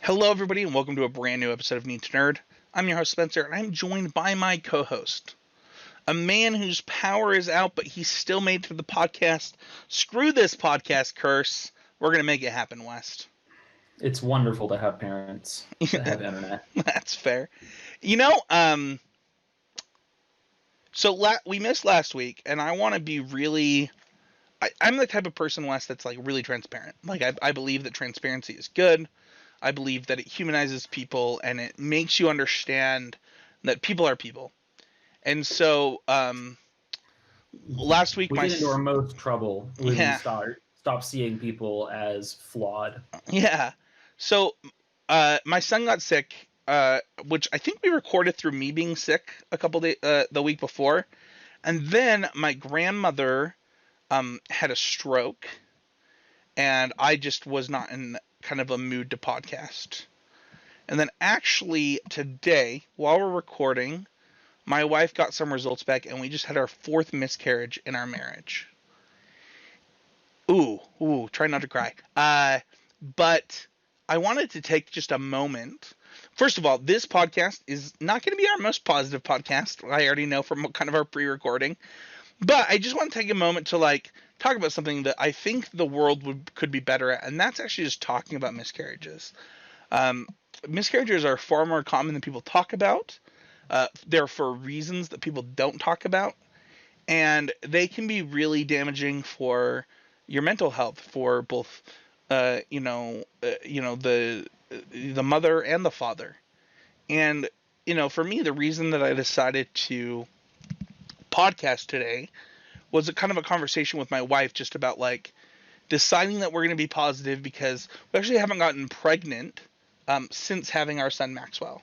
Hello, everybody, and welcome to a brand new episode of Need to Nerd. I'm your host, Spencer, and I'm joined by my co host, a man whose power is out, but he still made it to the podcast. Screw this podcast curse. We're going to make it happen, West. It's wonderful to have parents that have internet. That's fair. You know, we missed last week, and I want to be really. I'm the type of person, West, that's like really transparent. Like, I believe that transparency is good. I believe that it humanizes people and it makes you understand that people are people. And so last week we get into our most trouble when we stop seeing people as flawed. Yeah. So my son got sick, which I think we recorded through me being sick a couple days the week before, and then my grandmother had a stroke, and I just was not in kind of a mood to podcast. And then actually today, while we're recording, my wife got some results back, and we just had our 4th miscarriage in our marriage. Ooh, try not to cry. But I wanted to take just a moment. First of all, this podcast is not going to be our most positive podcast. I already know from kind of our pre-recording. But I just want to take a moment to talk about something that I think the world could be better at, and that's actually just talking about miscarriages. Miscarriages are far more common than people talk about. They're for reasons that people don't talk about, and they can be really damaging for your mental health, for both, the mother and the father. And for me, the reason that I decided to podcast today was a kind of a conversation with my wife just about deciding that we're going to be positive, because we actually haven't gotten pregnant since having our son Maxwell.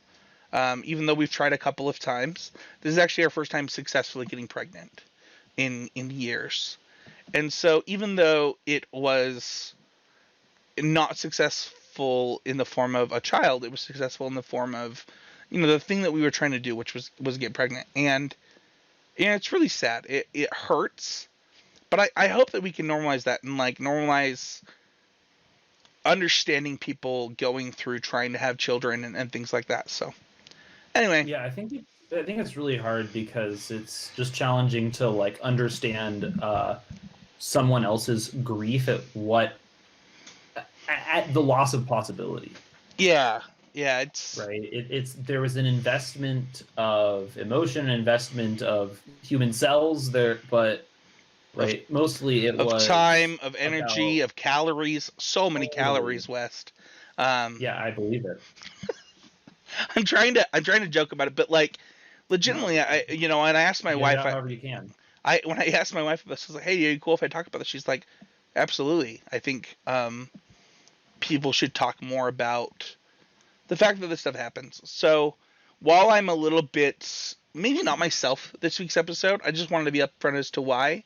Even though we've tried a couple of times, this is actually our first time successfully getting pregnant in years. And so even though it was not successful in the form of a child, it was successful in the form of the thing that we were trying to do, which was get pregnant. And it's really sad. It hurts, but I hope that we can normalize that and normalize understanding people going through trying to have children and things like that. So anyway, yeah, I think it's really hard because it's just challenging to understand someone else's grief at the loss of possibility. Yeah, it's right. There was an investment of emotion, an investment of human cells there, but right, mostly it was time, of energy, of calories. So many calories, West. Yeah, I believe it. I'm trying to joke about it, but legitimately, and I asked my wife. However you can. When I asked my wife about this, I was like, "Hey, are you cool if I talk about this?" She's like, "Absolutely. I think people should talk more about the fact that this stuff happens." So while I'm a little bit maybe not myself this week's episode, I just wanted to be upfront as to why.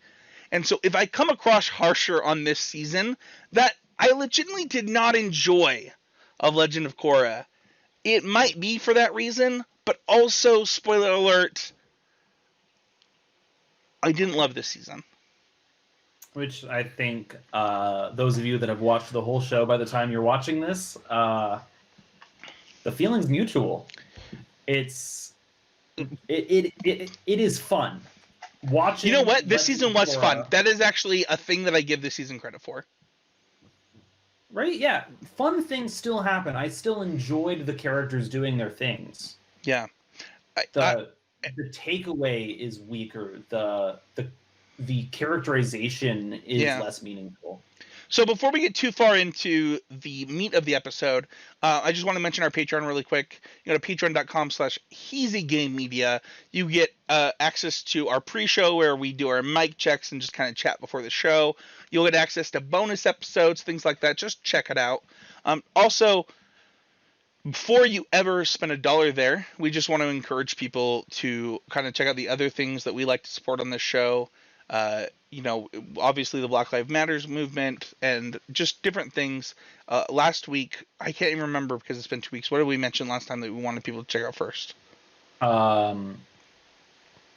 And so if I come across harsher on this season, that I legitimately did not enjoy of Legend of Korra, it might be for that reason, but also, spoiler alert, I didn't love this season. Which I think those of you that have watched the whole show by the time you're watching this, the feeling's mutual. It is fun. Watching. You know what? This season was fun. That is actually a thing that I give this season credit for. Right? Yeah. Fun things still happen. I still enjoyed the characters doing their things. Yeah. The takeaway is weaker. The characterization is less meaningful. So before we get too far into the meat of the episode, I just want to mention our Patreon really quick. You go to patreon.com/HeezyGameMedia. You get access to our pre-show where we do our mic checks and just kind of chat before the show. You'll get access to bonus episodes, things like that. Just check it out. Also, before you ever spend $1 there, we just want to encourage people to kind of check out the other things that we like to support on this show. Obviously the Black Lives Matters movement and just different things. Last week, I can't even remember because it's been 2 weeks. What did we mention last time that we wanted people to check out first?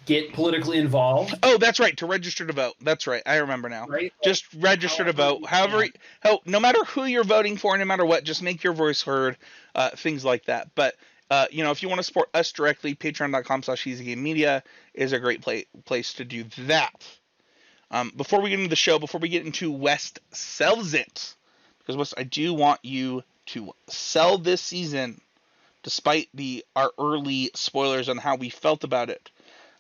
get politically involved. Oh, that's right. To register to vote. That's right. I remember now. Right? Just register to vote. No matter who you're voting for, no matter what, just make your voice heard. Things like that. But if you want to support us directly, patreon.com/EasyGameMedia is a great place to do that. Before we get into the show, before we get into West sells it, because West, I do want you to sell this season, despite our early spoilers on how we felt about it.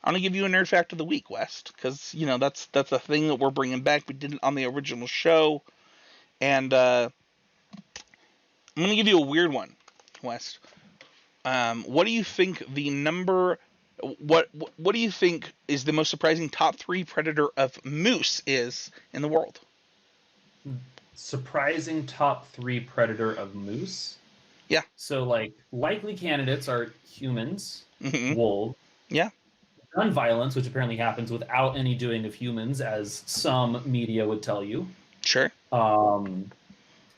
I'm gonna give you a nerd fact of the week, West, because that's a thing that we're bringing back. We did it on the original show, and I'm gonna give you a weird one, West. What do you think What do you think is the most surprising top 3 predator of moose is in the world? Surprising top 3 predator of moose? Yeah. So, likely candidates are humans, Mm-hmm. wolves. Yeah. Gun violence, which apparently happens without any doing of humans, as some media would tell you. Sure.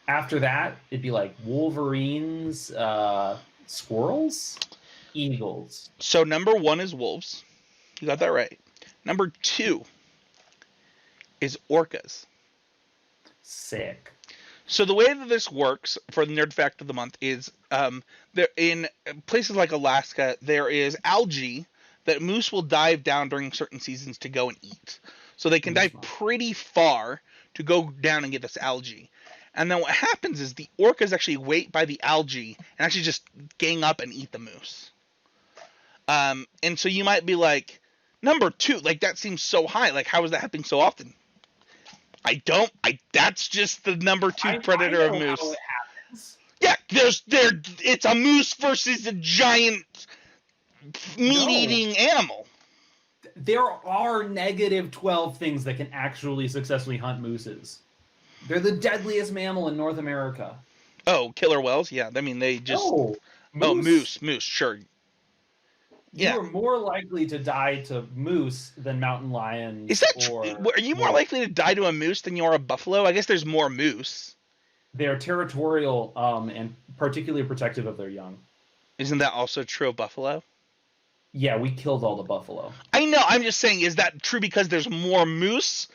After that, it'd be like wolverines, squirrels, eagles. So number 1 is wolves. You got that right. Number 2 is orcas. Sick. So the way that this works for the nerd fact of the month is there in places like Alaska, there is algae that moose will dive down during certain seasons to go and eat. So they can dive pretty far to go down and get this algae. And then what happens is the orcas actually wait by the algae and actually just gang up and eat the moose. And so you might be like, number 2, that seems so high. How is that happening so often? That's just the number 2 predator of moose. How it happens. Yeah, it's a moose versus a giant meat-eating animal. There are -12 things that can actually successfully hunt mooses. They're the deadliest mammal in North America. Oh, killer whales? Yeah, I mean, they just... No, moose, sure. Yeah. You're more likely to die to moose than mountain lions. Is that are you more likely to die to a moose than you are a buffalo? I guess there's more moose. They're territorial and particularly protective of their young. Isn't that also true of buffalo? Yeah, we killed all the buffalo. I know. I'm just saying, is that true because there's more moose?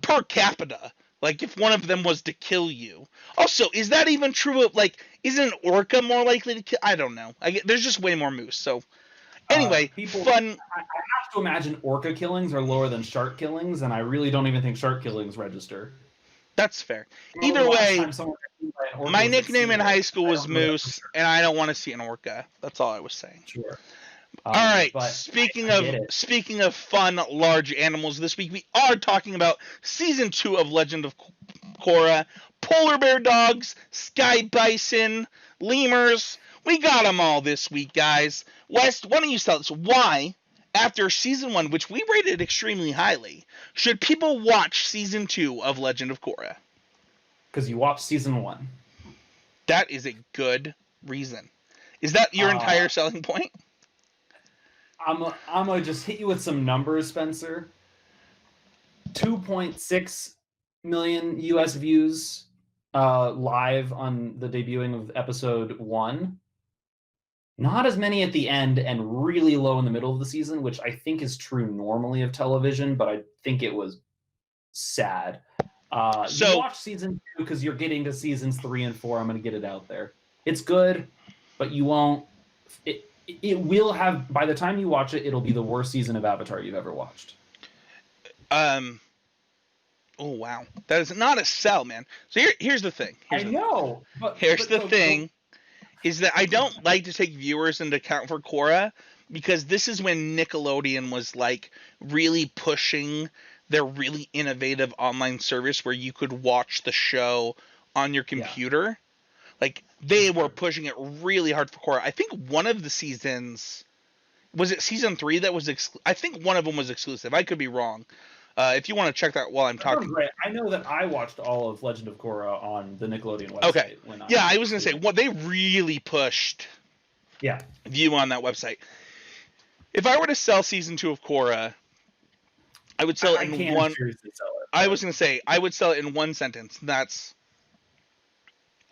Per capita. If one of them was to kill you. Also, is that even true of, isn't an orca more likely to kill? I don't know. There's just way more moose, so... Anyway, fun... I have to imagine orca killings are lower than shark killings, and I really don't even think shark killings register. That's fair. Either way, my nickname in high school was Moose, and I don't want to see an orca. That's all I was saying. Sure. All right. Speaking of fun large animals, this week we are talking about season 2 of Legend of Korra. Polar bear dogs, sky bison, lemurs. We got them all this week, guys. West, why don't you tell us why, after season 1, which we rated extremely highly, should people watch season 2 of Legend of Korra? Because you watched season 1. That is a good reason. Is that your entire selling point? I'm gonna just hit you with some numbers, Spencer. 2.6 million US views live on the debuting of episode 1. Not as many at the end, and really low in the middle of the season, which I think is true normally of television, but I think it was sad. You watch season 2 because you're getting to seasons 3 and 4. I'm going to get it out there. It's good, but you won't... It will have... By the time you watch it, it'll be the worst season of Avatar you've ever watched. Oh, wow. That is not a sell, man. So here's the thing. Here's the thing. Is that I don't like to take viewers into account for Korra, because this is when Nickelodeon was really pushing their really innovative online service where you could watch the show on your computer. They were pushing it really hard for Korra. I think one of the seasons, was it season 3 that was I think one of them was exclusive. I could be wrong. If you want to check that while I'm talking. Right. I know that I watched all of Legend of Korra on the Nickelodeon website. Okay. I was going to say, they really pushed view on that website. If I were to sell season 2 of Korra, I would sell it in one... I was going to say, I would sell it in one sentence. And that's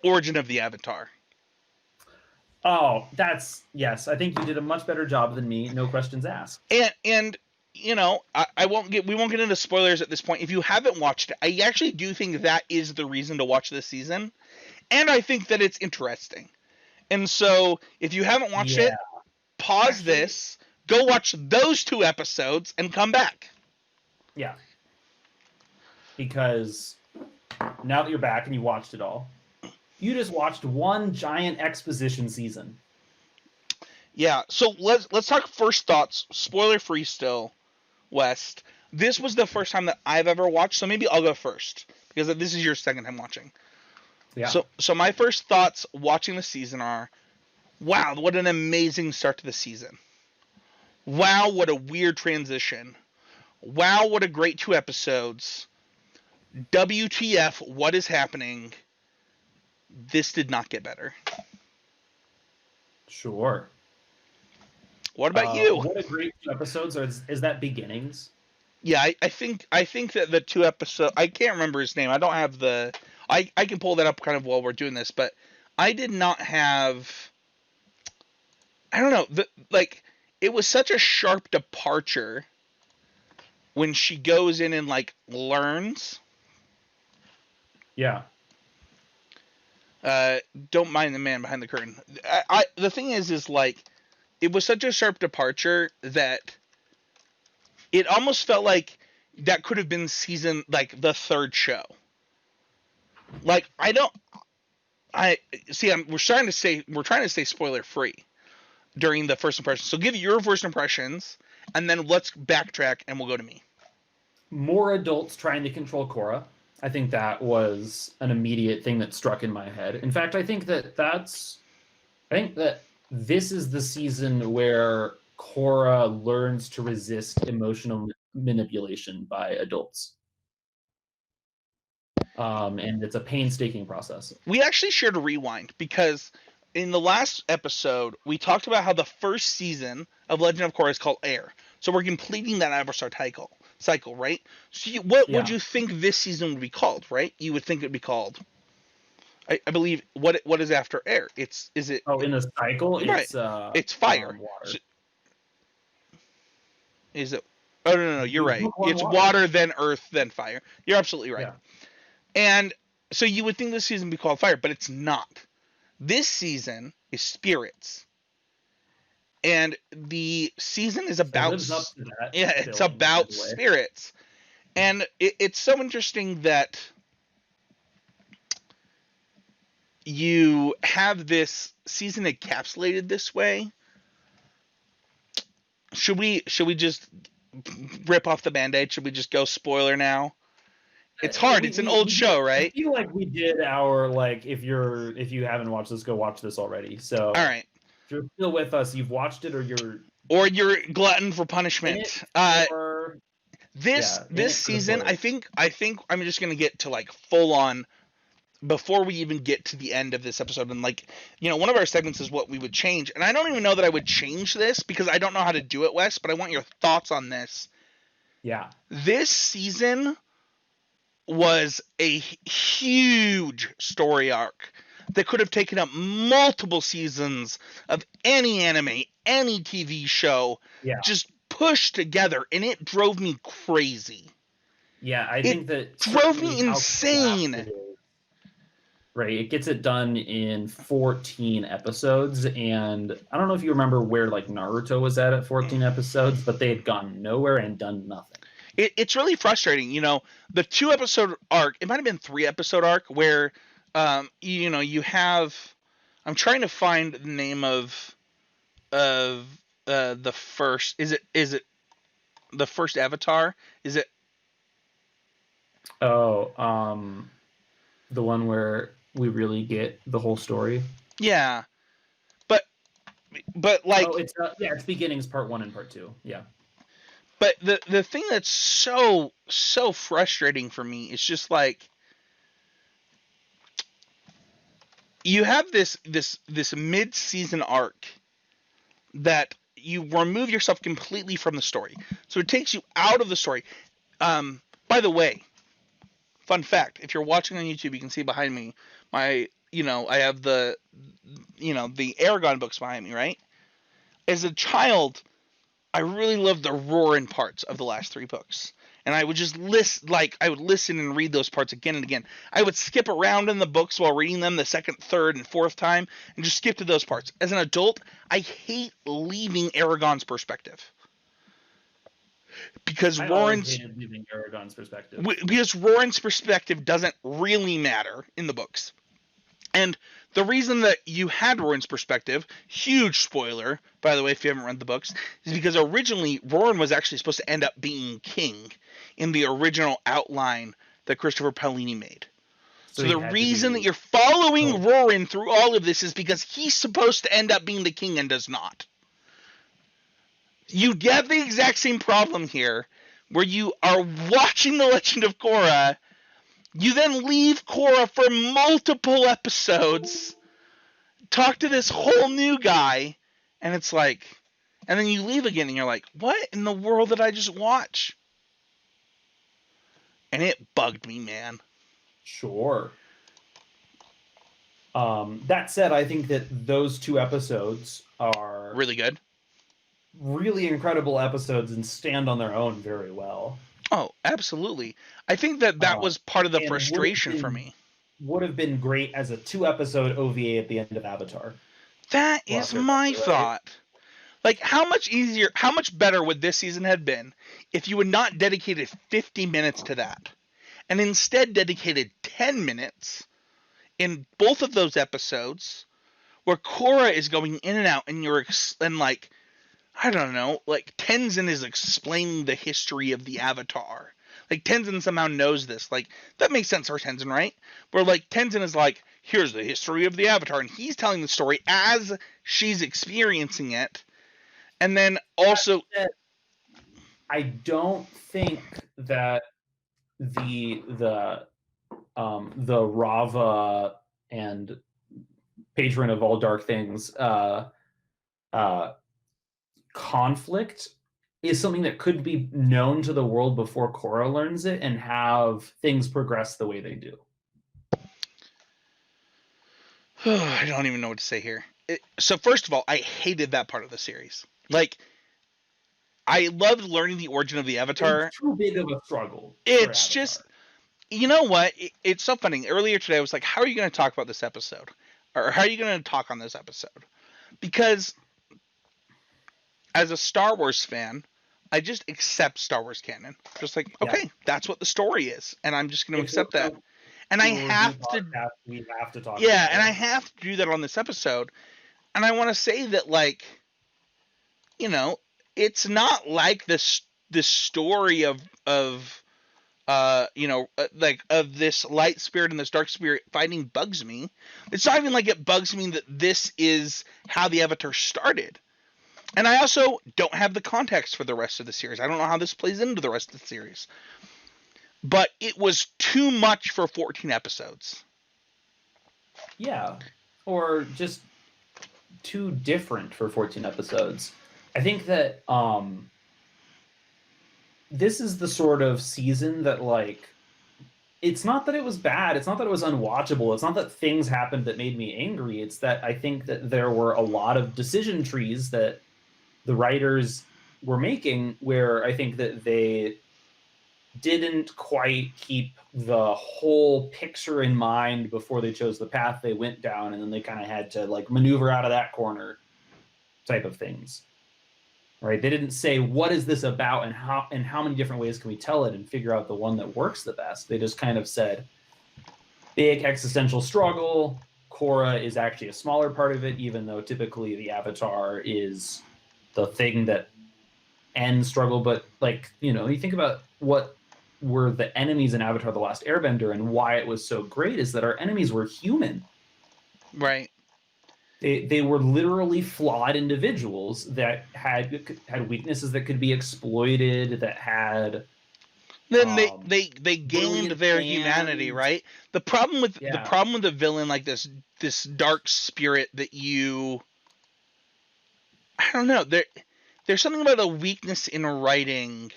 Origin of the Avatar. Oh, yes. I think you did a much better job than me. No questions asked. And you know, we won't get into spoilers at this point. If you haven't watched it, I actually do think that is the reason to watch this season, and I think that it's interesting. And so, if you haven't watched Yeah. it, pause Actually, this, go watch those 2 episodes, and come back. yeah. Because now that you're back and you watched it all, you just watched one giant exposition season. Yeah. So let's talk first thoughts, spoiler free still, West. This was the first time that I've ever watched, so maybe I'll go first because this is your second time watching. Yeah. So my first thoughts watching the season are, wow, what an amazing start to the season. Wow, what a weird transition. Wow, what a great 2 episodes. WTF, what is happening? This did not get better. Sure. What about you? What a great 2 episodes. Is that beginnings? Yeah, I think that the 2 episode, I can't remember his name. I don't have the I can pull that up kind of while we're doing this, but I did not have, I don't know, like it was such a sharp departure when she goes in and like learns. Yeah. Don't mind the man behind the curtain. The thing is like it was such a sharp departure that it almost felt like that could have been season like the third show. Like I see. We're trying to stay spoiler free during the first impressions. So give your first impressions, and then let's backtrack, and we'll go to me. More adults trying to control Korra. I think that was an immediate thing that struck in my head. In fact, I think that this is the season where Korra learns to resist emotional manipulation by adults. And it's a painstaking process. We actually shared a rewind because in the last episode we talked about how the first season of Legend of Korra is called Air. So we're completing that episode cycle, right? So what would you think this season would be called, right? You would think it would be called, I believe, what is after Air? In the cycle, right? It's fire. Water. So, is it? Oh no, you're right. It's water, then earth, then fire. You're absolutely right. Yeah. And so you would think this season would be called Fire, but it's not. This season is Spirits. And the season is about it's about spirits. And it's so interesting that you have this season encapsulated this way. Should we just rip off the Band-Aid? Should we just go spoiler now? It's hard. It's an old show, right? I feel like we did our if you haven't watched this, go watch this already. So all right, if you're still with us, you've watched it, or you're glutton for punishment. This season, I think I'm just gonna get to like full on before we even get to the end of this episode. And one of our segments is what we would change, and I don't even know that I would change this because I don't know how to do it, Wes. But I want your thoughts on this. Yeah, this season was a huge story arc that could have taken up multiple seasons of any anime, any TV show, just pushed together, and it drove me crazy. Yeah, I think that drove me insane. Right, it gets it done in 14 episodes, and I don't know if you remember where Naruto was at 14 episodes, but they had gone nowhere and done nothing. It's really frustrating, the 2-episode arc. It might have been 3-episode arc where, you have. I'm trying to find the name of the first. Is it the first Avatar? Is it? Oh, the one where we really get the whole story. Yeah, but it's beginnings part 1 and part 2. Yeah. But the thing that's so frustrating for me is just you have this mid-season arc that you remove yourself completely from the story. So it takes you out of the story. By the way, fun fact, if you're watching on YouTube, you can see behind me my I have the the Aragon books behind me, right? As a child, I really loved the Roarin' parts of the last 3 books. And I would just I would listen and read those parts again and again. I would skip around in the books while reading them the second, third, and fourth time and just skip to those parts. As an adult, I hate leaving Aragon's perspective. Because I always hated leaving Aragon's perspective. Because Roarin's perspective doesn't really matter in the books. And the reason that you had Roarin's perspective, huge spoiler, by the way, if you haven't read the books, is because originally Roarin was actually supposed to end up being king in the original outline that Christopher Paolini made. So the reason that you're following Roarin through all of this is because he's supposed to end up being the king and does not. You get the exact same problem here, where you are watching The Legend of Korra, you then leave Korra for multiple episodes, talk to this whole new guy, and it's like, and then you leave again and you're like, what in the world did I just watch? And it bugged me, man. Sure. That said, I think that those 2 episodes are really good. Really incredible episodes and stand on their own very well. Oh, absolutely. I think that was part of the frustration for me. Would have been great as a 2-episode OVA at the end of Avatar. That is my thought. Like, how much better would this season have been if you had not dedicated 50 minutes to that, and instead dedicated 10 minutes in both of those episodes where Korra is going in and out, and I don't know, like, Tenzin is explaining the history of the Avatar. Like, Tenzin somehow knows this. Like, that makes sense for Tenzin, right? Where, like, Tenzin is like, here's the history of the Avatar, and he's telling the story as she's experiencing it. And then also... I don't think that the Rava and patron of all dark things conflict is something that could be known to the world before Korra learns it and have things progress the way they do. I don't even know what to say here. So first of all, I hated that part of the series. Like, I loved learning the origin of the Avatar. It's too big of a struggle. It's just, you know what? It's so funny. Earlier today, I was like, how are you going to talk about this episode? Or how are you going to talk on this episode? Because as a Star Wars fan, I just accept Star Wars canon. Just like, okay, that's what the story is, and I'm just going to accept that. And I have to. We have to talk. Yeah, and I have to do that on this episode. And I want to say that, like, it's not like this story of this light spirit and this dark spirit fighting bugs me. It's not even like it bugs me that this is how the Avatar started. And I also don't have the context for the rest of the series. I don't know how this plays into the rest of the series. But it was too much for 14 episodes. Yeah. Or just too different for 14 episodes. I think that this is the sort of season that, like, it's not that it was bad. It's not that it was unwatchable. It's not that things happened that made me angry. It's that I think that there were a lot of decision trees that the writers were making where I think that they didn't quite keep the whole picture in mind before they chose the path they went down, and then they kind of had to, like, maneuver out of that corner type of things. Right? They didn't say, what is this about, and how many different ways can we tell it, and figure out the one that works the best. They just kind of said, big existential struggle. Korra is actually a smaller part of it, even though typically the Avatar is the thing that ends struggle. But, like, you think about what were the enemies in Avatar: The Last Airbender, and why it was so great is that our enemies were human. Right. They were literally flawed individuals that had weaknesses that could be exploited, that had... Then they gained their humanity, right? The problem with the villain, like this dark spirit that I don't know. There's something about a weakness in writing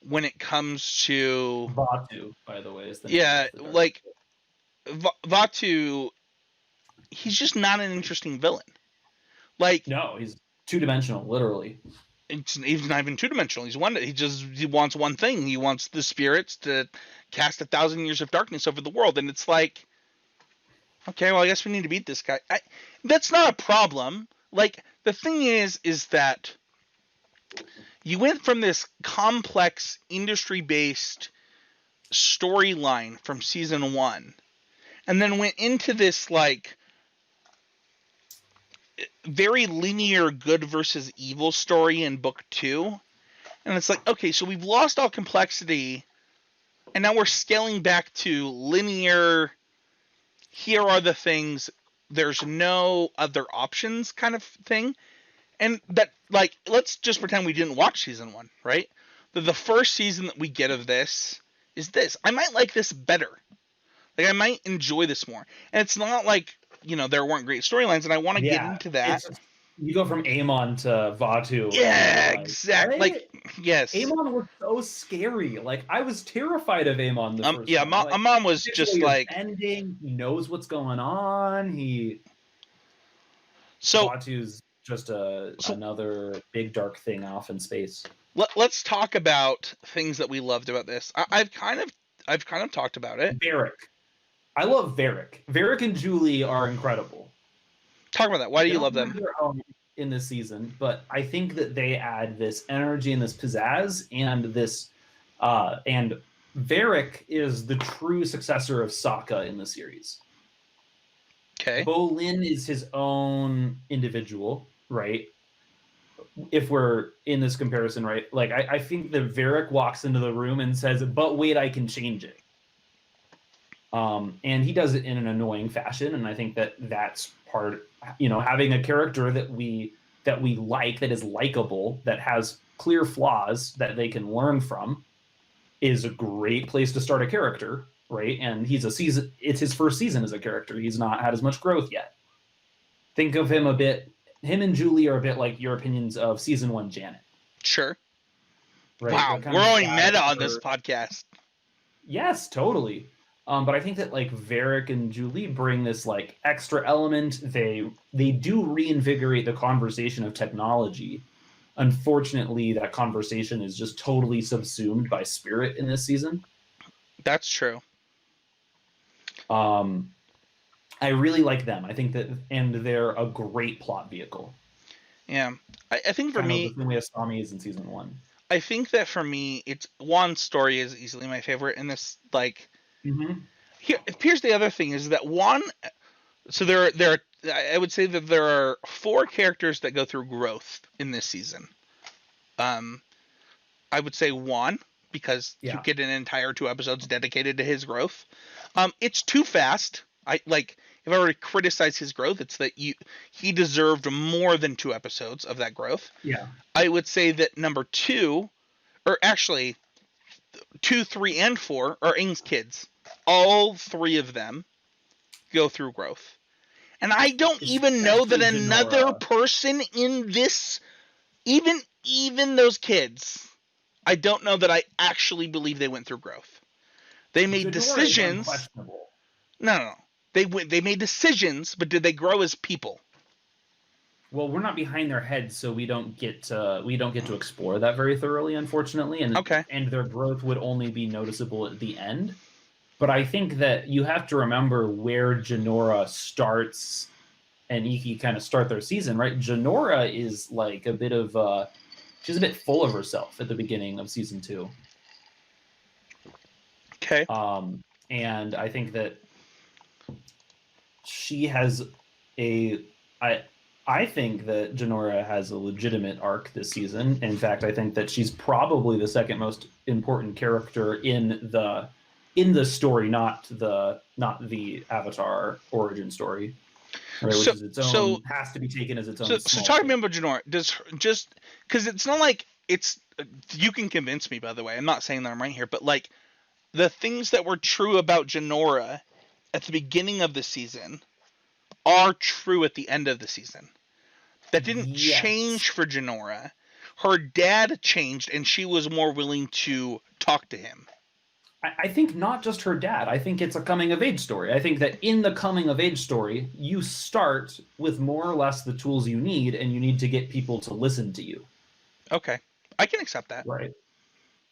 when it comes to Vaatu, by the way, is the like Vaatu he's just not an interesting villain. Like, No, he's two-dimensional, literally. he's not even two-dimensional. He wants one thing. He wants the spirits to cast 1,000 years of darkness over the world, and it's like, okay, well, I guess we need to beat this guy. That's not a problem. Like, the thing is that you went from this complex industry-based storyline from season 1, and then went into this like very linear good versus evil story in book 2, and it's like, okay, so we've lost all complexity, and now we're scaling back to linear. Here are the things. There's no other options, kind of thing. And that, like, let's just pretend we didn't watch season 1, right? The first season that we get of this is this. I might like this better. Like, I might enjoy this more. And it's not like, there weren't great storylines, and I want to get into that. You go from Amon to Vaatu. Yeah, exactly. Right? Like, yes. Amon was so scary. Like, I was terrified of Amon the first time. Amon was just like... Ending. He knows what's going on. Vaatu's just another big dark thing off in space. Let's talk about things that we loved about this. I've kind of talked about it. Varric. I love Varric. Varric and Julie are incredible. Talk about that. Why do you love them? In this season, but I think that they add this energy and this pizzazz and this and Varric is the true successor of Sokka in the series. Okay. Bolin is his own individual, right? If we're in this comparison, right? Like, I think that Varric walks into the room and says, "But wait, I can change it." And he does it in an annoying fashion, and I think that that's part. Having a character that we like, that is likable, that has clear flaws that they can learn from, is a great place to start a character, right? And it's his first season as a character. He's not had as much growth yet. Think of him him and Julie are a bit like your opinions of season 1 Janet. Sure. Right? Wow, we're only meta on this podcast. Yes, totally. But I think that like Varric and Julie bring this like extra element. They do reinvigorate the conversation of technology. Unfortunately, that conversation is just totally subsumed by spirit in this season. That's true. I really like them. I think that, and they're a great plot vehicle. Yeah, I think for me, the same way Asami is in season 1. I think that for me, it's Juan's story is easily my favorite in this. Like, here's the other thing is that Juan. So I would say that there are 4 characters that go through growth in this season. I would say Juan, because you get an entire 2 episodes dedicated to his growth. It's too fast. If I were to criticize his growth, it's that he deserved more than 2 episodes of that growth. Yeah. I would say that number 2, or actually 2, 3, and 4 are Aang's kids. All 3 of them go through growth. And I don't even know that another person in this, even those kids, I don't know that I actually believe they went through growth. They made decisions. No. They made decisions, but did they grow as people? Well, we're not behind their heads, so we don't get to explore that very thoroughly, unfortunately. And their growth would only be noticeable at the end. But I think that you have to remember where Jinora starts and Ikki kind of start their season, right? Jinora is like she's a bit full of herself at the beginning of season 2. Okay. And I think that she has I think that Jinora has a legitimate arc this season. In fact, I think that she's probably the second most important character in the story, not the Avatar origin story, right? Which is its own, has to be taken as its own. So talking about Jinora, just because it's not like it's. You can convince me, by the way. I'm not saying that I'm right here, but like the things that were true about Jinora at the beginning of the season are true at the end of the season. That didn't change for Jinora. Her dad changed, and she was more willing to talk to him. I think not just her dad. I think it's a coming of age story. I think that in the coming of age story, you start with more or less the tools you need, and you need to get people to listen to you. Okay, I can accept that. Right.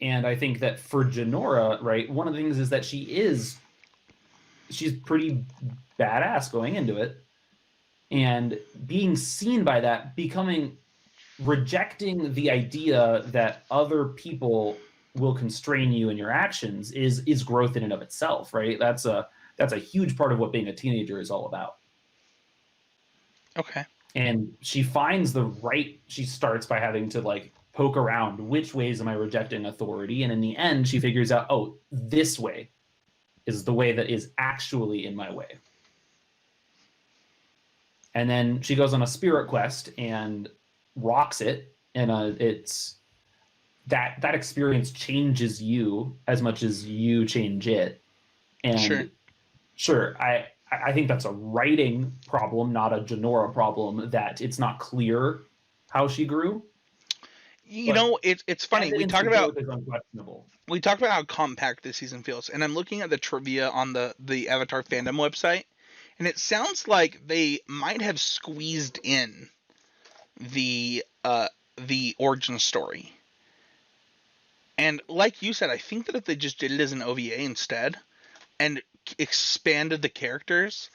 And I think that for Janora, right, one of the things is that she's pretty badass going into it. And being seen by that, rejecting the idea that other people will constrain you in your actions is growth in and of itself, right? That's a huge part of what being a teenager is all about. Okay. And she starts by having to like poke around, which ways am I rejecting authority? And in the end, she figures out, oh, this way is the way that is actually in my way. And then she goes on a spirit quest and rocks it, and it's that experience changes you as much as you change it. And sure, I think that's a writing problem, not a Janora problem, that it's not clear how she grew. You know, it's funny. We talked about how compact this season feels, and I'm looking at the trivia on the Avatar fandom website, and it sounds like they might have squeezed in the origin story. And like you said, I think that if they just did it as an OVA instead and expanded the characters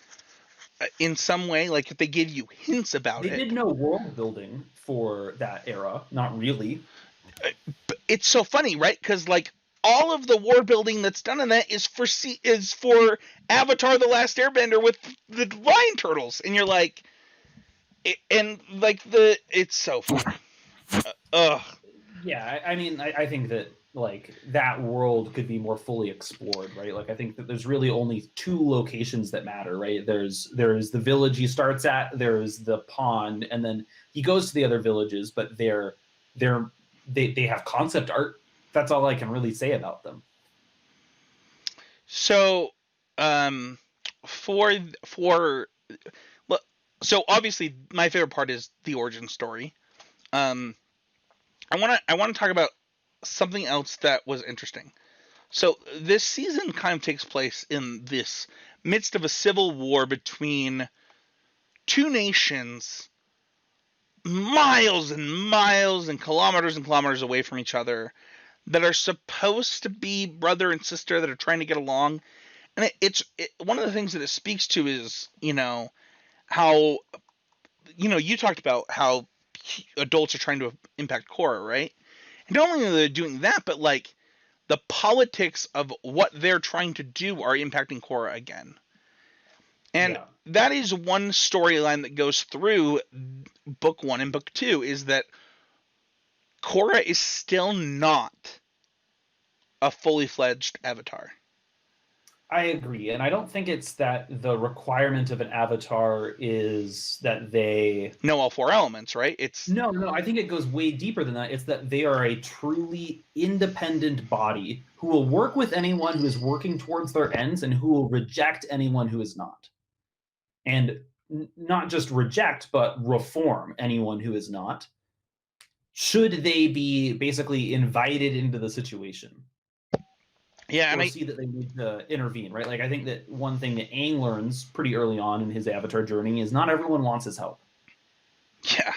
in some way, like if they gave you hints about it. They did no world building for that era, not really. But it's so funny, right? Because like all of the world building that's done in that is for Avatar: The Last Airbender with the lion turtles, and you're like, it's so funny. Yeah, I mean, I think that like that world could be more fully explored, right? Like I think that there's really only two locations that matter, right? There's the village he starts at, there's the pond, and then he goes to the other villages, but they have concept art. That's all I can really say about them. So, so obviously my favorite part is the origin story. I want to talk about something else that was interesting. So this season kind of takes place in this midst of a civil war between two nations miles and miles and kilometers away from each other that are supposed to be brother and sister that are trying to get along. And it's one of the things that it speaks to is, how, you talked about how adults are trying to impact Korra, right? And not only are they doing that, but like the politics of what they're trying to do are impacting Korra again. And that is one storyline that goes through book 1 and book 2, is that Korra is still not a fully fledged Avatar. I agree, and I don't think it's that the requirement of an Avatar is that they know all 4 elements, right? No, I think it goes way deeper than that. It's that they are a truly independent body who will work with anyone who is working towards their ends and who will reject anyone who is not. And not just reject, but reform anyone who is not, should they be basically invited into the situation. Yeah, and I see that they need to intervene, right? Like I think that one thing that Aang learns pretty early on in his Avatar journey is not everyone wants his help. Yeah,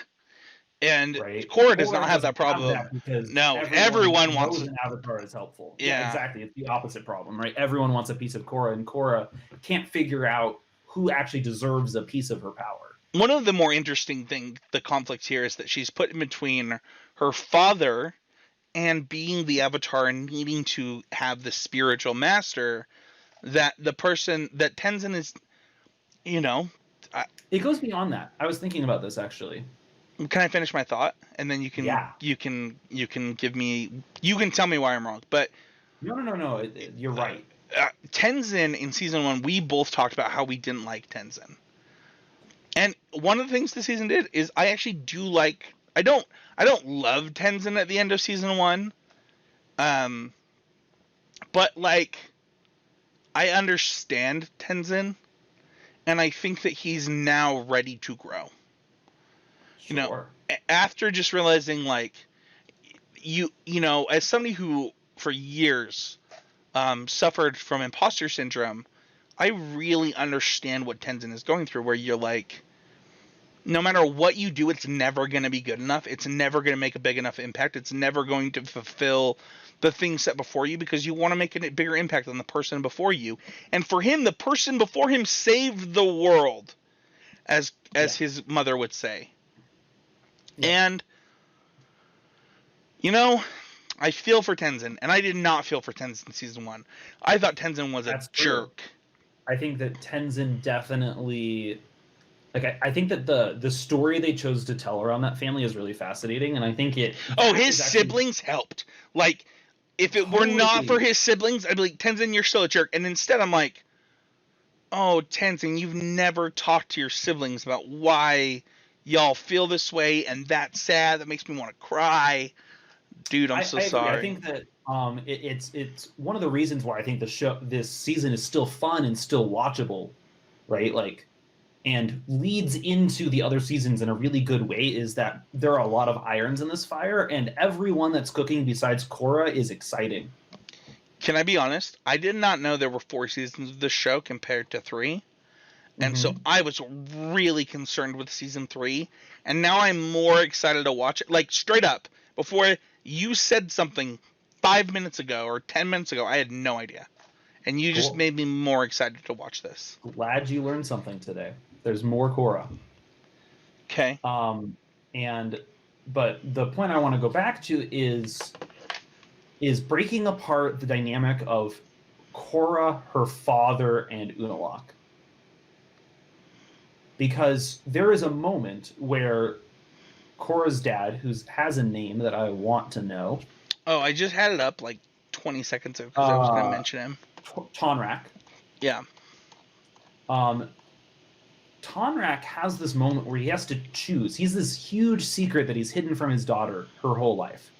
and Korra does not have that problem. No, everyone wants an Avatar is helpful. Yeah, exactly. It's the opposite problem, right? Everyone wants a piece of Korra, and Korra can't figure out who actually deserves a piece of her power. One of the more interesting the conflict here is that she's put in between her father and being the Avatar and needing to have the spiritual master, that the person that Tenzin is, it goes beyond that. I was thinking about this actually. Can I finish my thought, and then you can give me, you can tell me why I'm wrong. But no, you're right. Tenzin in season 1, we both talked about how we didn't like Tenzin, and one of the things the season did is I actually do like. I don't love Tenzin at the end of season 1, but like I understand Tenzin, and I think that he's now ready to grow. Sure. After just realizing like you know, as somebody who for years suffered from imposter syndrome, I really understand what Tenzin is going through, where you're like, no matter what you do, it's never going to be good enough. It's never going to make a big enough impact. It's never going to fulfill the thing set before you, because you want to make a bigger impact on the person before you. And for him, the person before him saved the world, as his mother would say. Yeah. And, I feel for Tenzin, and I did not feel for Tenzin in season 1. I thought Tenzin was a jerk. I think that Tenzin definitely... I think that the story they chose to tell around that family is really fascinating, and I think it... Oh, his siblings helped. Like, if it were not for his siblings, I'd be like, Tenzin, you're still a jerk. And instead I'm like, oh, Tenzin, you've never talked to your siblings about why y'all feel this way, and that's sad. That makes me want to cry. Dude, I'm so sorry. I think that it's one of the reasons why I think this season is still fun and still watchable, right? Like, and leads into the other seasons in a really good way, is that there are a lot of irons in this fire, and everyone that's cooking besides Korra is exciting. Can I be honest? I did not know there were 4 seasons of this show compared to 3. And so I was really concerned with season 3, and now I'm more excited to watch it. Like, straight up, before you said something 5 minutes ago or 10 minutes ago, I had no idea. And you just made me more excited to watch this. Glad you learned something today. There's more Korra. Okay. But the point I want to go back to is breaking apart the dynamic of Korra, her father, and Unalaq. Because there is a moment where Korra's dad, who has a name that I want to know... Oh, I just had it up like 20 seconds ago because I was going to mention him. Tonrak. Yeah. Tonrak has this moment where he has to choose. He's this huge secret that he's hidden from his daughter her whole life.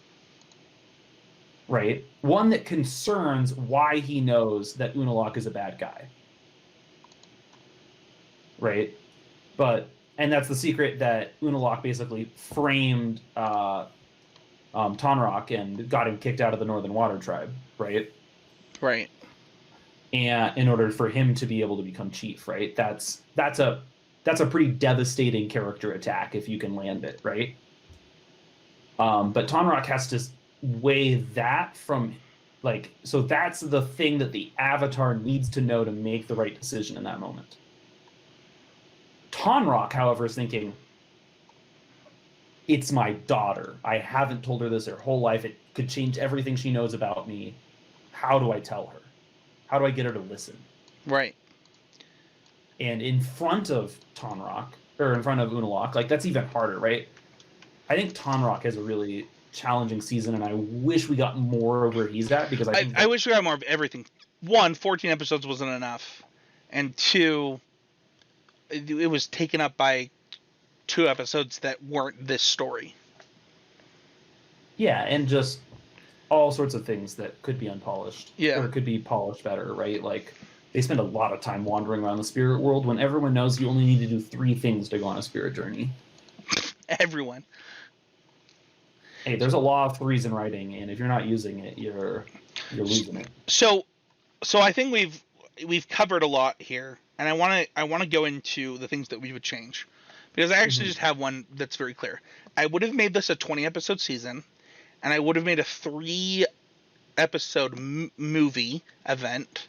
Right? One that concerns why he knows that Unalaq is a bad guy. Right? And that's the secret that Unalaq basically framed Tonrak and got him kicked out of the Northern Water Tribe, right? Right. And in order for him to be able to become chief, right? That's a pretty devastating character attack if you can land it, right? But Tonrak has to weigh that from, so that's the thing that the Avatar needs to know to make the right decision in that moment. Tonrak, however, is thinking, it's my daughter. I haven't told her this her whole life. It could change everything she knows about me. How do I tell her? How do I get her to listen? Right. And in front of Tonrak, or in front of Unalaq, that's even harder, right? I think Tonrak has a really challenging season, and I wish we got more of where he's at, because I wish we got more of everything. 1, 14 episodes wasn't enough. And 2, it was taken up by 2 episodes that weren't this story. Yeah, and just all sorts of things that could be unpolished. Yeah. Or could be polished better, right? Like, they spend a lot of time wandering around the spirit world when everyone knows you only need to do 3 things to go on a spirit journey. Everyone. Hey, there's a law of 3s in writing, and if you're not using it, you're losing it. So I think we've covered a lot here, and I want to go into the things that we would change, because I actually just have one that's very clear. I would have made this a 20-episode season, and I would have made a 3-episode movie event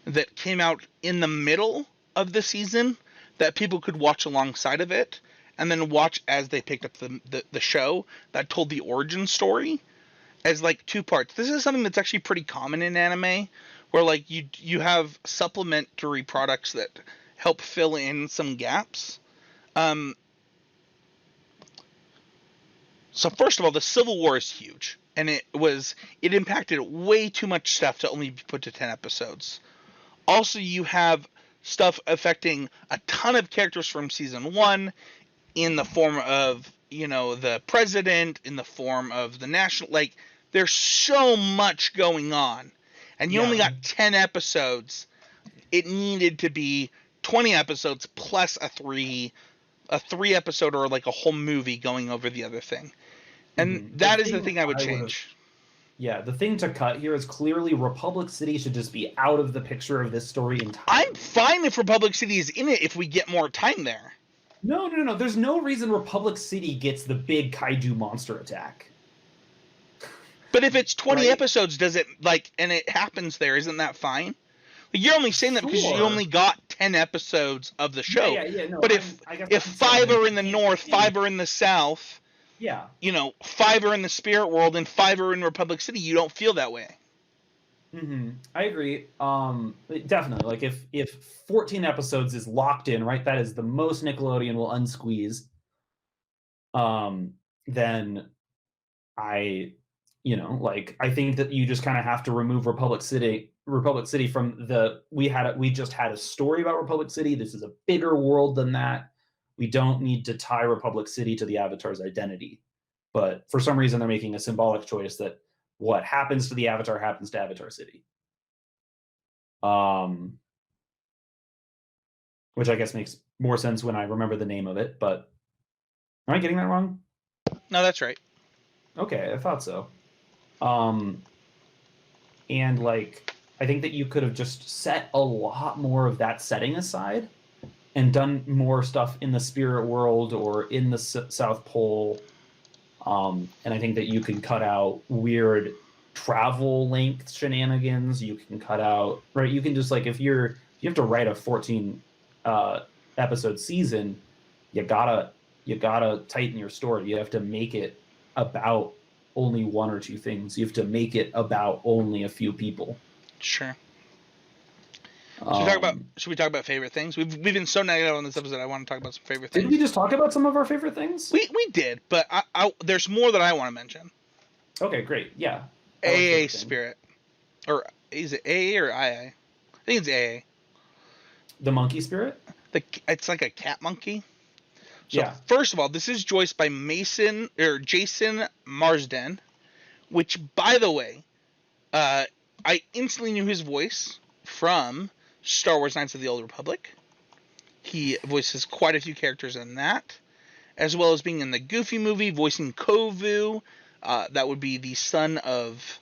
that came out in the middle of the season that people could watch alongside of it, and then watch as they picked up the show that told the origin story as 2 parts. This is something that's actually pretty common in anime, where you have supplementary products that help fill in some gaps. So first of all, the Civil War is huge, and it impacted way too much stuff to only be put to 10 episodes. Also, you have stuff affecting a ton of characters from season 1 in the form of, the president, in the form of the national, there's so much going on, and you only got 10 episodes. It needed to be 20 episodes plus a 3 episode or a whole movie going over the other thing. And that is the thing I would change. Yeah, the thing to cut here is clearly Republic City should just be out of the picture of this story entirely. I'm fine if Republic City is in it if we get more time there. No. There's no reason Republic City gets the big kaiju monster attack. But if it's 20 Right. episodes, does it like, and it happens there, isn't that fine? You're only saying that because you Sure. only got 10 episodes of the show. Yeah. No, but I guess if I'm 5 saying are in the north, 5 are in the south, yeah, 5 are in the spirit world and 5 are in Republic City, you don't feel that way. I agree. Definitely. Like if 14 episodes is locked in, right? That is the most Nickelodeon will unsqueeze. Then I think that you just kind of have to remove Republic City from we just had a story about Republic City. This is a bigger world than that. We don't need to tie Republic City to the Avatar's identity. But for some reason they're making a symbolic choice that what happens to the Avatar happens to Avatar City. Which I guess makes more sense when I remember the name of it, but am I getting that wrong? No, that's right. Okay, I thought so. And like, I think that you could have just set a lot more of that setting aside and done more stuff in the spirit world or in the South Pole. And I think that you can cut out weird travel length shenanigans. You can cut out, right? You can just like, if you have to write a 14 episode season, you gotta tighten your story. You have to make it about only one or two things. You have to make it about only a few people. Sure. Should we talk about favorite things? We've been so negative on this episode. I want to talk about some favorite things. Didn't we just talk about some of our favorite things? We did, but there's more that I want to mention. Okay, great. Yeah. AA Spirit. Or is it AA or II? I think it's AA. The monkey spirit? It's like a cat monkey. So yeah. First of all, this is voiced by Jason Marsden, which, by the way, I instantly knew his voice from Star Wars Knights of the Old Republic. He voices quite a few characters in that, as well as being in the Goofy movie, voicing Kovu. That would be the son of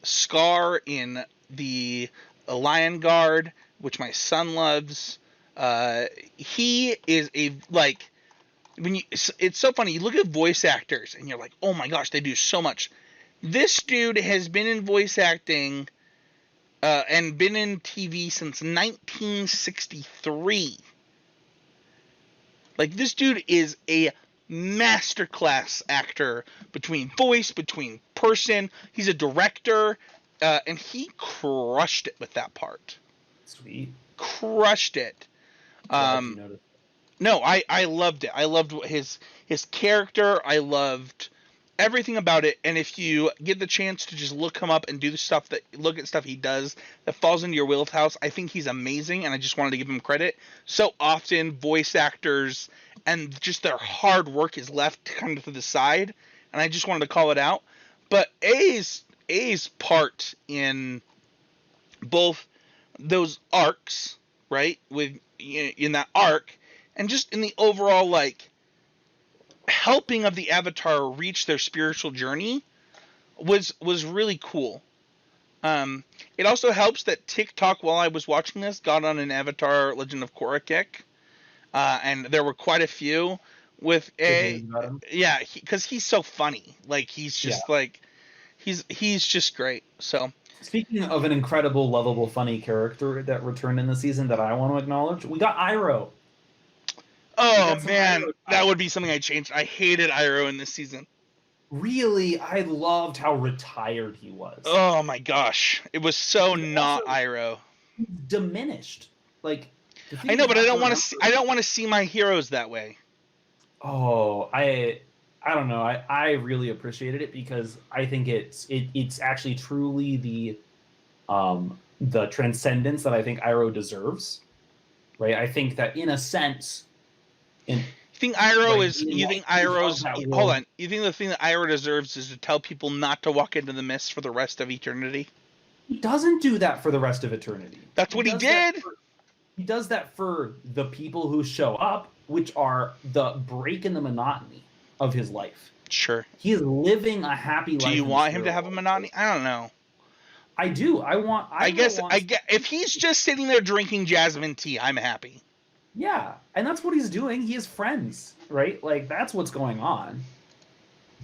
Scar in the Lion Guard, which my son loves. He is it's so funny. You look at voice actors and you're like, oh my gosh, they do so much. This dude has been in voice acting and been in TV since 1963. Like, this dude is a masterclass actor between voice, between person. He's a director, and he crushed it with that part. Sweet. Crushed it. No, I loved it. I loved his character. I loved everything about it. And if you get the chance to just look him up and look at stuff he does that falls into your wheelhouse, I think he's amazing. And I just wanted to give him credit. So often voice actors and just their hard work is left kind of to the side, and I just wanted to call it out. But A's part in both those arcs, right, in that arc, and just in the overall helping of the Avatar reach their spiritual journey was really cool. It also helps that TikTok, while I was watching this, got on an Avatar Legend of Korra kick, and there were quite a few with because he's so funny. Like, he's just he's just great. So, speaking of an incredible, lovable, funny character that returned in the season that I want to acknowledge, we got Iroh. Oh man, that would be something I changed. I hated Iroh in this season. Really, I loved how retired he was. Oh my gosh, it was so not Iroh. Diminished, like. I know, but I don't want to. I don't want to see my heroes that way. Oh, I don't know. I really appreciated it because I think it's actually truly the transcendence that I think Iroh deserves. Right? I think that in a sense. You think Iroh's? Hold on. You think the thing that Iroh deserves is to tell people not to walk into the mist for the rest of eternity? He doesn't do that for the rest of eternity. That's what he did. He does that for the people who show up, which are the break in the monotony of his life. Sure. He is living a happy Do life you in the want him spirit to have a world. monotony? I don't know. I do. I Iroh guess I wants. get if he's just sitting there drinking jasmine tea, I'm happy. Yeah, and that's what he's doing. He has friends, right? Like that's what's going on.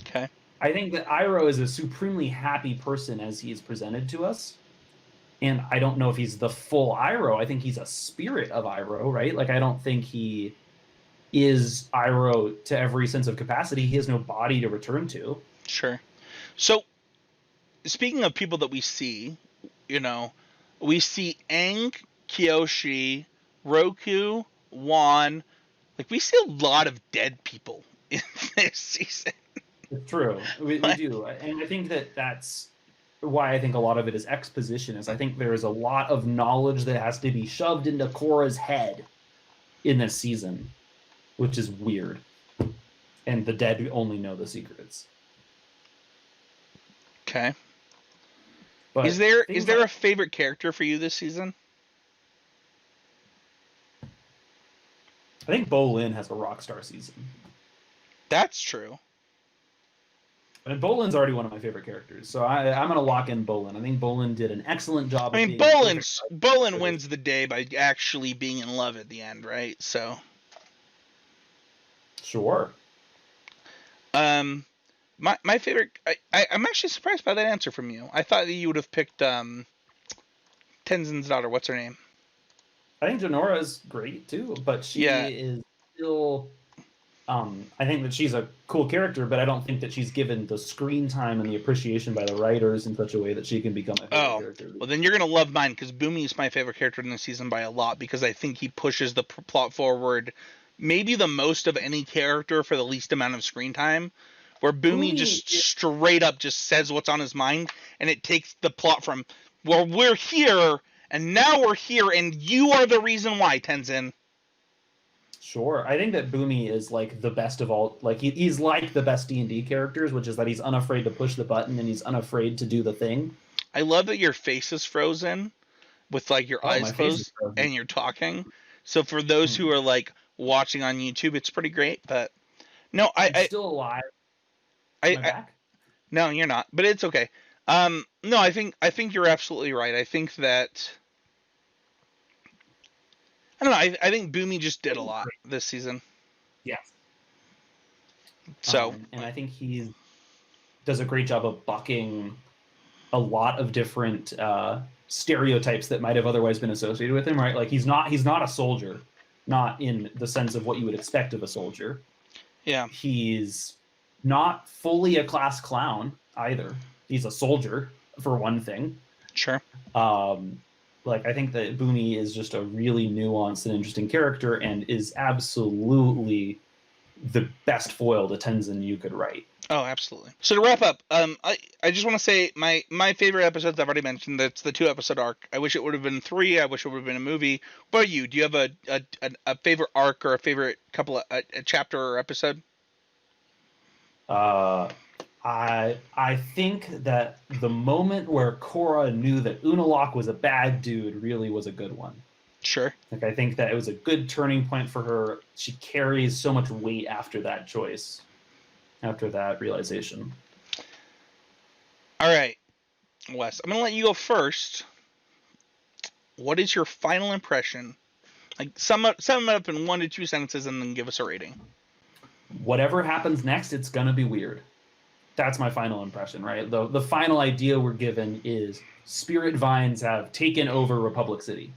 Okay. I think that Iroh is a supremely happy person as he is presented to us. And I don't know if he's the full Iroh. I think he's a spirit of Iroh, right? Like I don't think he is Iroh to every sense of capacity. He has no body to return to. Sure. So, speaking of people that we see, we see Aang, Kyoshi, Roku, Wan. Like, we see a lot of dead people in this season. It's true. We do. And I think that that's why I think a lot of it is exposition. Is I think there is a lot of knowledge that has to be shoved into Korra's head in this season, which is weird. And the dead only know the secrets. Okay. But is there a favorite character for you this season? I think Bolin has a rock star season. That's true. And Bolin's already one of my favorite characters, so I'm going to lock in Bolin. I think Bolin did an excellent job. I mean, Bolin wins the day by actually being in love at the end, right? So. Sure. My favorite. I'm actually surprised by that answer from you. I thought that you would have picked Tenzin's daughter. What's her name? I think Janora is great too, but she is still. I think that she's a cool character, but I don't think that she's given the screen time and the appreciation by the writers in such a way that she can become a favorite character. Well, then you're gonna love mine because Boomy is my favorite character in the season by a lot because I think he pushes the plot forward, maybe the most of any character for the least amount of screen time. Where Boomy just straight up just says what's on his mind, and it takes the plot from, well, we're here, and now we're here, and you are the reason why, Tenzin. Sure. I think that Boomy is like the best of all. Like he's like the best D&D characters, which is that he's unafraid to push the button and he's unafraid to do the thing. I love that your face is frozen with like your eyes closed and you're talking. So for those who are like watching on YouTube, it's pretty great. But no, I'm still alive. No, you're not, but it's okay. No, I think you're absolutely right. I think that I don't know. I think Boomy just did a lot this season. Yes. So, and I think he does a great job of bucking a lot of different stereotypes that might have otherwise been associated with him. Right? Like he's not a soldier, not in the sense of what you would expect of a soldier. Yeah. He's not fully a class clown either. He's a soldier for one thing. Sure. Like I think that Boomy is just a really nuanced and interesting character and is absolutely the best foil to Tenzin you could write. Oh, absolutely. So to wrap up, I just want to say my favorite episodes I've already mentioned. That's the 2-episode arc. I wish it would have been 3. I wish it would have been a movie. What about you? Do you have a favorite arc or a favorite couple of a chapter or episode? I think that the moment where Korra knew that Unalaq was a bad dude really was a good one. Sure. Like I think that it was a good turning point for her. She carries so much weight after that choice, after that realization. All right, Wes, I'm going to let you go first. What is your final impression? Like sum it up in 1 to 2 sentences and then give us a rating. Whatever happens next, it's going to be weird. That's my final impression, right? The final idea we're given is spirit vines have taken over Republic City.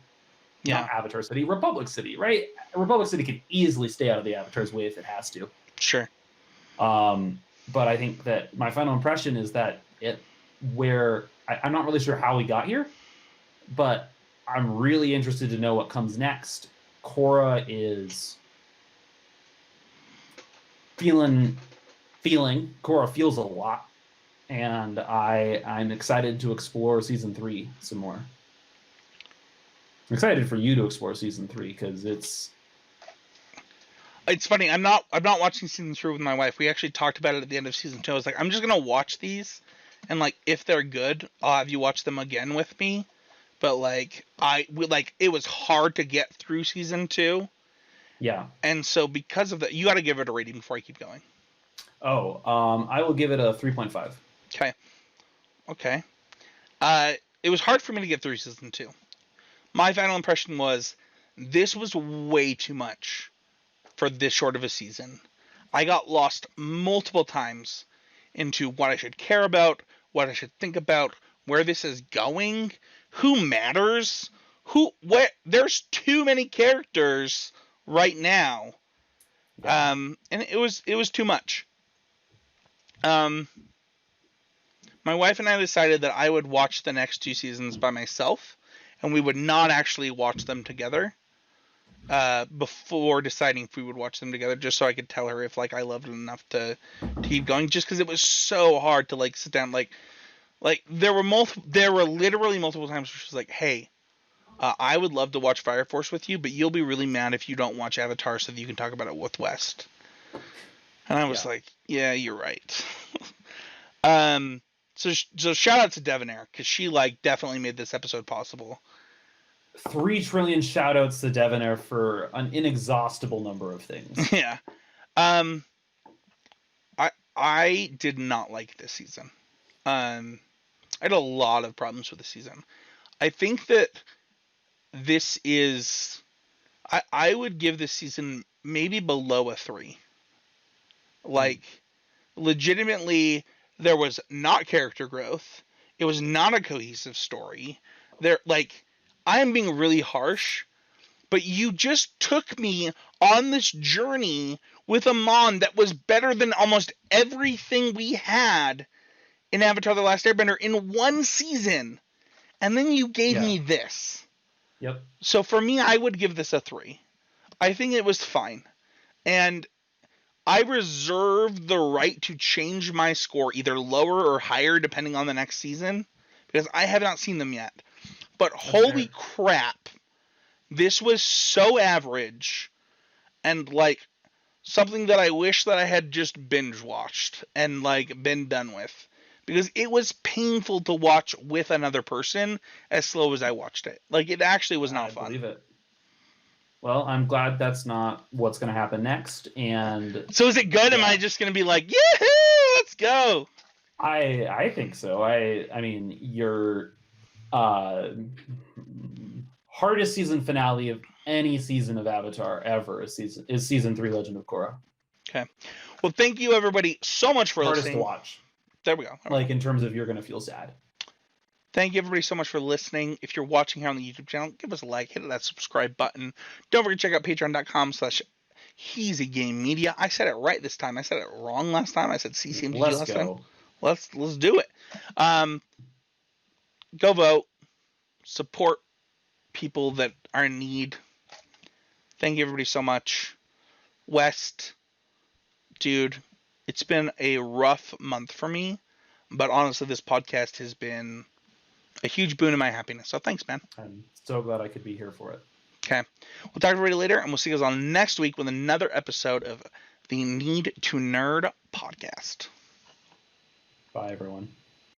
Yeah. Not Avatar City, Republic City, right? Republic City can easily stay out of the Avatar's way if it has to. Sure. But I think that my final impression is that I'm not really sure how we got here, but I'm really interested to know what comes next. Korra is feeling. Korra feels a lot, and I'm excited to explore season 3 some more. I'm excited for you to explore season 3 because it's funny. I'm not watching season 3 with my wife. We actually talked about it at the end of season 2. I was like, I'm just gonna watch these, and like if they're good, I'll have you watch them again with me. But like it was hard to get through season 2. Yeah. And so because of that, you got to give it a rating before I keep going. Oh, I will give it a 3.5. Okay. Okay. It was hard for me to get through season 2. My final impression was this was way too much for this short of a season. I got lost multiple times into what I should care about, what I should think about, where this is going, who matters, there's too many characters right now. Yeah. And it was too much. Um, my wife and I decided that I would watch the next 2 seasons by myself, and we would not actually watch them together. Before deciding if we would watch them together, just so I could tell her if like I loved it enough to keep going. Just because it was so hard to like sit down, like there were literally multiple times where she was like, "Hey, I would love to watch Fire Force with you, but you'll be really mad if you don't watch Avatar, so that you can talk about it with West." And I was Yeah. like, "Yeah, you're right." um, so shout out to Devonair because she like definitely made this episode possible. 3 trillion shoutouts to Devonair for an inexhaustible number of things. Yeah. Um, I did not like this season. Um, I had a lot of problems with the season. I think that this is I would give this season maybe below a 3. Mm. Like legitimately there was not character growth. It was not a cohesive story. There like I am being really harsh, but you just took me on this journey with a Mon that was better than almost everything we had in Avatar The Last Airbender in one season, and then you gave Yeah. me this. Yep. So for me, I would give this a 3. I think it was fine. And I reserve the right to change my score either lower or higher depending on the next season because I have not seen them yet. But That's holy fair. crap, this was so average and like something that I wish that I had just binge watched and like been done with because it was painful to watch with another person as slow as I watched it. Like it actually was not I fun. believe it. Well, I'm glad that's not what's going to happen next. And So is it good? Am I yeah, just gonna be like, yahoo, let's go? I think so. I mean, your uh, hardest season finale of any season of Avatar ever is season 3 Legend of Korra. Okay. Well, thank you everybody so much for Hardest to listening. watch. There we go. Like in terms of you're going to feel sad. Thank you everybody so much for listening. If you're watching here on the YouTube channel, give us a like, hit that subscribe button. Don't forget to check out patreon.com/Heezy Game Media. I said it right this time. I said it wrong last time. I said CCMGG Let's last time. go. Let's do it. Go vote. Support people that are in need. Thank you everybody so much. West, dude, it's been a rough month for me, but honestly, this podcast has been a huge boon in my happiness. So thanks, man. I'm so glad I could be here for it. Okay. We'll talk to everybody later, and we'll see you guys on next week with another episode of the Need to Nerd podcast. Bye, everyone.